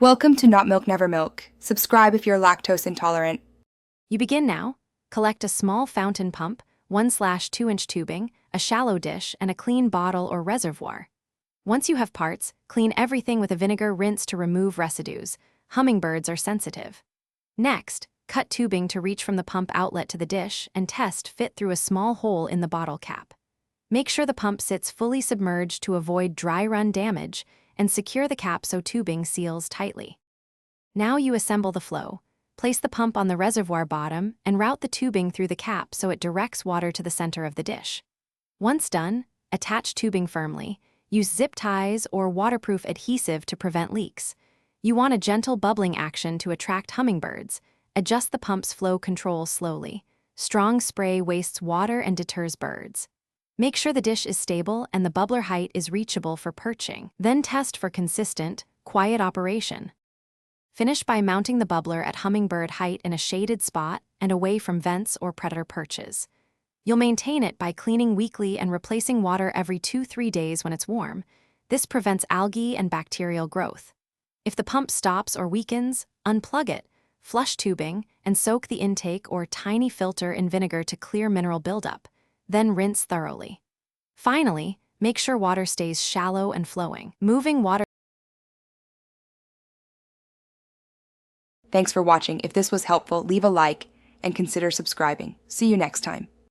Welcome to Not Milk Never Milk. Subscribe if you're lactose intolerant. You begin now. Collect a small fountain pump, 1/2-inch tubing, a shallow dish, and a clean bottle or reservoir. Once you have parts, clean everything with a vinegar rinse to remove residues. Hummingbirds are sensitive. Next, cut tubing to reach from the pump outlet to the dish and test fit through a small hole in the bottle cap. Make sure the pump sits fully submerged to avoid dry run damage and secure the cap so tubing seals tightly. Now you assemble the flow. Place the pump on the reservoir bottom and route the tubing through the cap so it directs water to the center of the dish. Once done, attach tubing firmly. Use zip ties or waterproof adhesive to prevent leaks. You want a gentle bubbling action to attract hummingbirds. Adjust the pump's flow control slowly. Strong spray wastes water and deters birds. Make sure the dish is stable and the bubbler height is reachable for perching. Then test for consistent, quiet operation. Finish by mounting the bubbler at hummingbird height in a shaded spot and away from vents or predator perches. You'll maintain it by cleaning weekly and replacing water every 2-3 days when it's warm. This prevents algae and bacterial growth. If the pump stops or weakens, unplug it, flush tubing, and soak the intake or tiny filter in vinegar to clear mineral buildup. Then rinse thoroughly. Finally, make sure water stays shallow and flowing. Moving water. Thanks for watching. If this was helpful, leave a like and consider subscribing. See you next time.